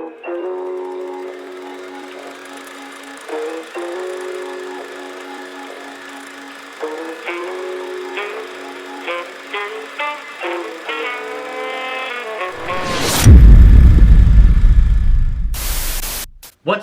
What's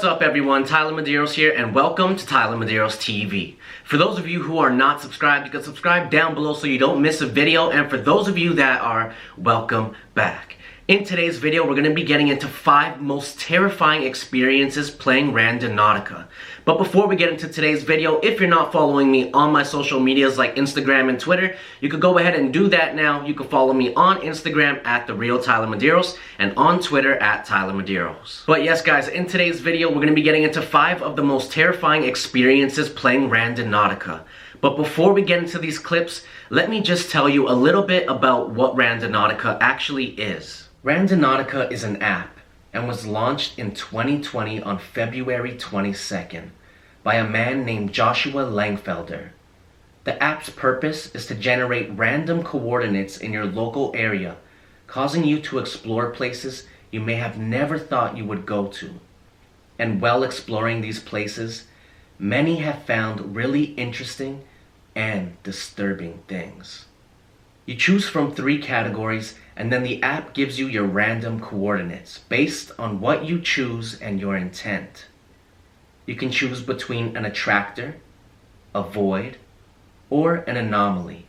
up everyone, Tyler Medeiros here and welcome to TylerMedeirosTV. For those of you who are not subscribed, you can subscribe down below so you don't miss a video, and for those of you that are, welcome back. In today's video, we're going to be getting into 5 most terrifying experiences playing Randonautica. But before we get into today's video, if you're not following me on my social medias like Instagram and Twitter, you could go ahead and do that now. You can follow me on Instagram at @TheRealTylerMedeiros and on Twitter at TylerMedeiros. But yes guys, in today's video, we're going to be getting into 5 of the most terrifying experiences playing Randonautica. But before we get into these clips, let me just tell you a little bit about what Randonautica actually is. Randonautica is an app and was launched in 2020 on February 22nd by a man named Joshua Langfelder. The app's purpose is to generate random coordinates in your local area, causing you to explore places you may have never thought you would go to. And while exploring these places, many have found really interesting and disturbing things. You choose from 3 categories, and then the app gives you your random coordinates based on what you choose and your intent. You can choose between an attractor, a void, or an anomaly.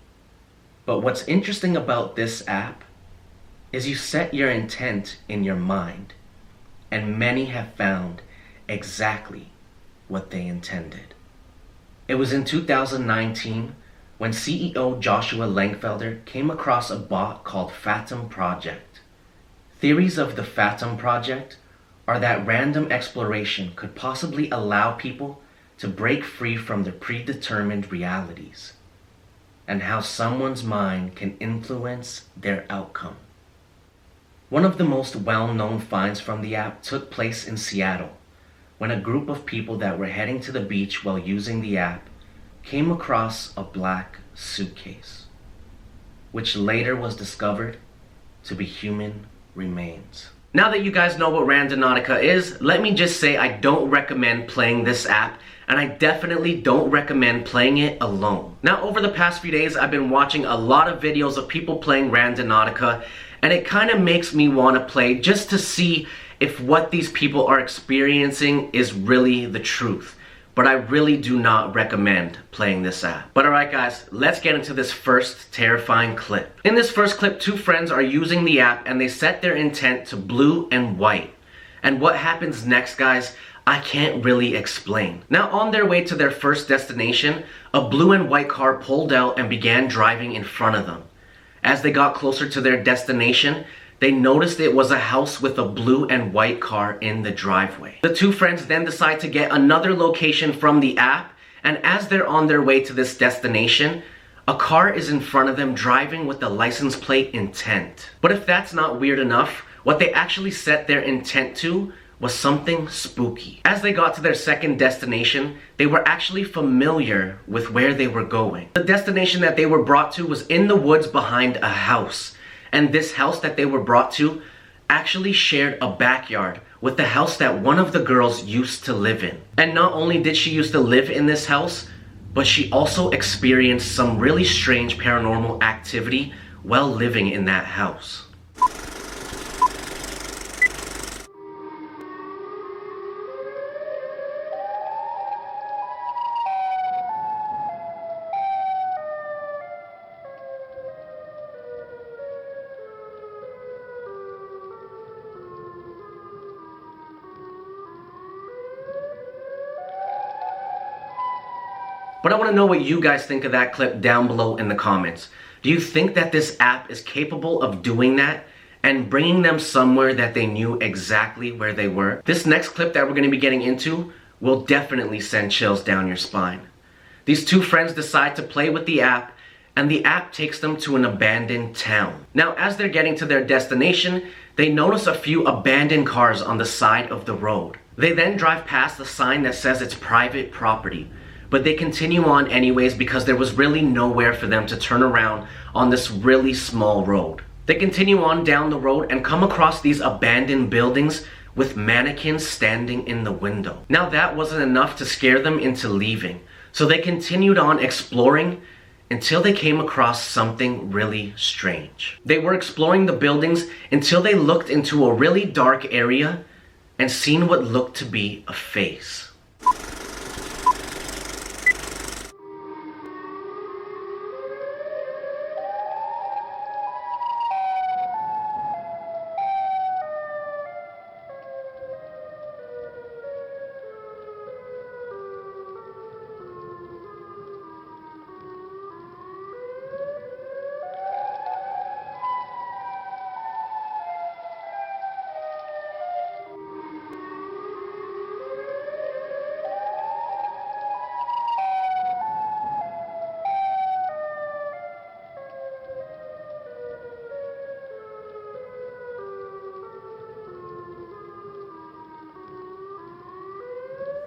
But what's interesting about this app is you set your intent in your mind, and many have found exactly what they intended. It was in 2019 when CEO Joshua Langfelder came across a bot called Phantom Project. Theories of the Phantom Project are that random exploration could possibly allow people to break free from their predetermined realities, and how someone's mind can influence their outcome. One of the most well-known finds from the app took place in Seattle, when a group of people that were heading to the beach while using the app came across a black suitcase, which later was discovered to be human remains. Now that you guys know what Randonautica is, let me just say I don't recommend playing this app, and I definitely don't recommend playing it alone. Now, over the past few days, I've been watching a lot of videos of people playing Randonautica, and it kind of makes me want to play just to see if what these people are experiencing is really the truth. But I really do not recommend playing this app. But alright guys, let's get into this first terrifying clip. In this first clip, 2 friends are using the app and they set their intent to blue and white. And what happens next, guys, I can't really explain. Now, on their way to their first destination, a blue and white car pulled out and began driving in front of them. As they got closer to their destination, they noticed it was a house with a blue and white car in the driveway. The 2 friends then decide to get another location from the app, and as they're on their way to this destination, a car is in front of them driving with the license plate intent. But if that's not weird enough, what they actually set their intent to was something spooky. As they got to their second destination, they were actually familiar with where they were going. The destination that they were brought to was in the woods behind a house. And this house that they were brought to actually shared a backyard with the house that one of the girls used to live in. And not only did she used to live in this house, but she also experienced some really strange paranormal activity while living in that house. But I want to know what you guys think of that clip down below in the comments. Do you think that this app is capable of doing that and bringing them somewhere that they knew exactly where they were? This next clip that we're going to be getting into will definitely send chills down your spine. These 2 friends decide to play with the app, and the app takes them to an abandoned town. Now, as they're getting to their destination, they notice a few abandoned cars on the side of the road. They then drive past the sign that says it's private property. But they continue on anyways because there was really nowhere for them to turn around on this really small road. They continue on down the road and come across these abandoned buildings with mannequins standing in the window. Now that wasn't enough to scare them into leaving, so they continued on exploring until they came across something really strange. They were exploring the buildings until they looked into a really dark area and seen what looked to be a face.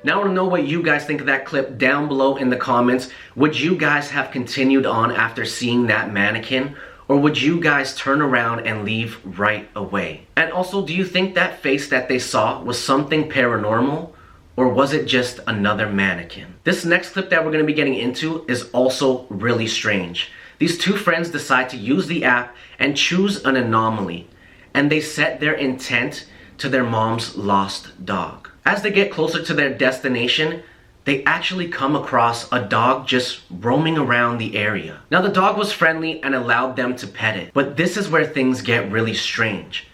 Now I want to know what you guys think of that clip down below in the comments. Would you guys have continued on after seeing that mannequin? Or would you guys turn around and leave right away? And also, do you think that face that they saw was something paranormal? Or was it just another mannequin? This next clip that we're going to be getting into is also really strange. These two friends decide to use the app and choose an anomaly. And they set their intent to their mom's lost dog. As they get closer to their destination, they actually come across a dog just roaming around the area. Now the dog was friendly and allowed them to pet it, but this is where things get really strange.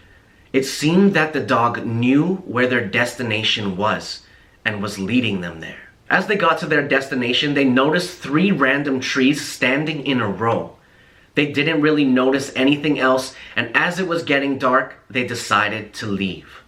It seemed that the dog knew where their destination was and was leading them there. As they got to their destination, they noticed 3 random trees standing in a row. They didn't really notice anything else, and as it was getting dark, they decided to leave.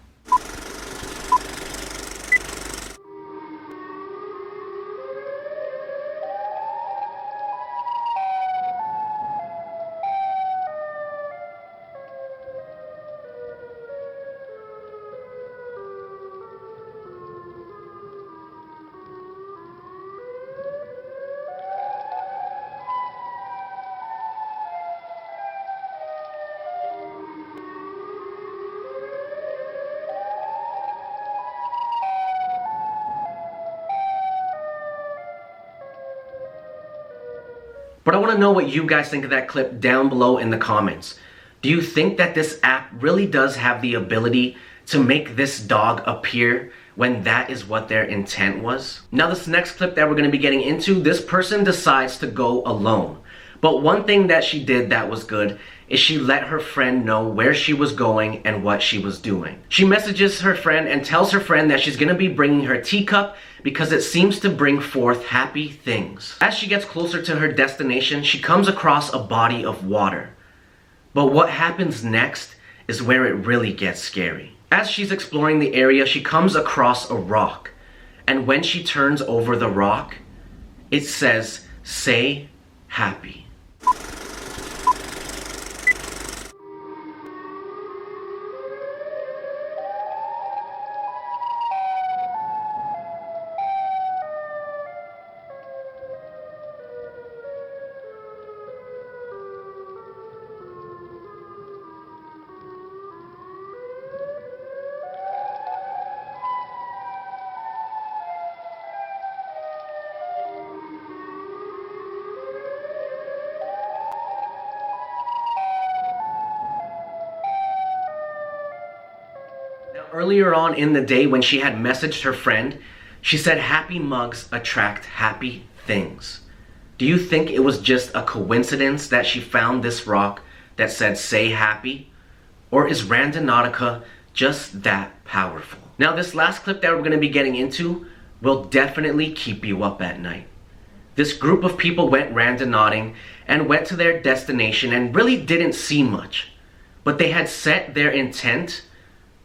But I want to know what you guys think of that clip down below in the comments. Do you think that this app really does have the ability to make this dog appear when that is what their intent was? Now this next clip that we're going to be getting into, this person decides to go alone. But one thing that she did that was good is she let her friend know where she was going and what she was doing. She messages her friend and tells her friend that she's going to be bringing her teacup because it seems to bring forth happy things. As she gets closer to her destination, she comes across a body of water. But what happens next is where it really gets scary. As she's exploring the area, she comes across a rock. And when she turns over the rock, it says, "Say happy." Now, earlier on in the day when she had messaged her friend, she said happy mugs attract happy things. Do you think it was just a coincidence that she found this rock that said "say happy"? Or is Randonautica just that powerful? Now this last clip that we're going to be getting into will definitely keep you up at night. This group of people went randonauting and went to their destination and really didn't see much. But they had set their intent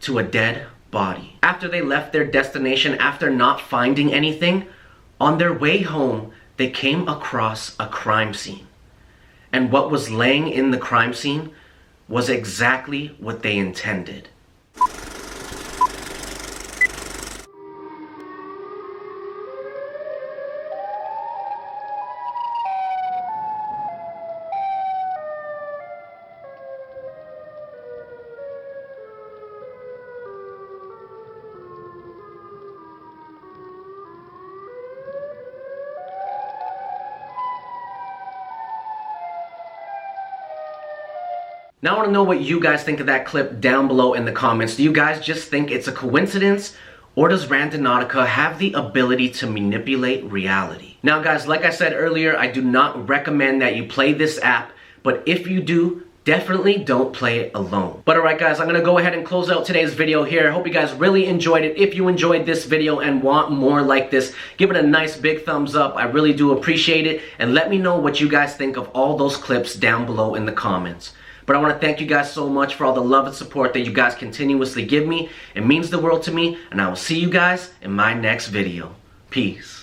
to a dead body. After they left their destination, after not finding anything, on their way home, they came across a crime scene. And what was laying in the crime scene was exactly what they intended. Now I want to know what you guys think of that clip down below in the comments. Do you guys just think it's a coincidence? Or does Randonautica have the ability to manipulate reality? Now guys, like I said earlier, I do not recommend that you play this app, but if you do, definitely don't play it alone. But alright guys, I'm going to go ahead and close out today's video here. I hope you guys really enjoyed it. If you enjoyed this video and want more like this, give it a nice big thumbs up. I really do appreciate it. And let me know what you guys think of all those clips down below in the comments. But I want to thank you guys so much for all the love and support that you guys continuously give me. It means the world to me, and I will see you guys in my next video. Peace.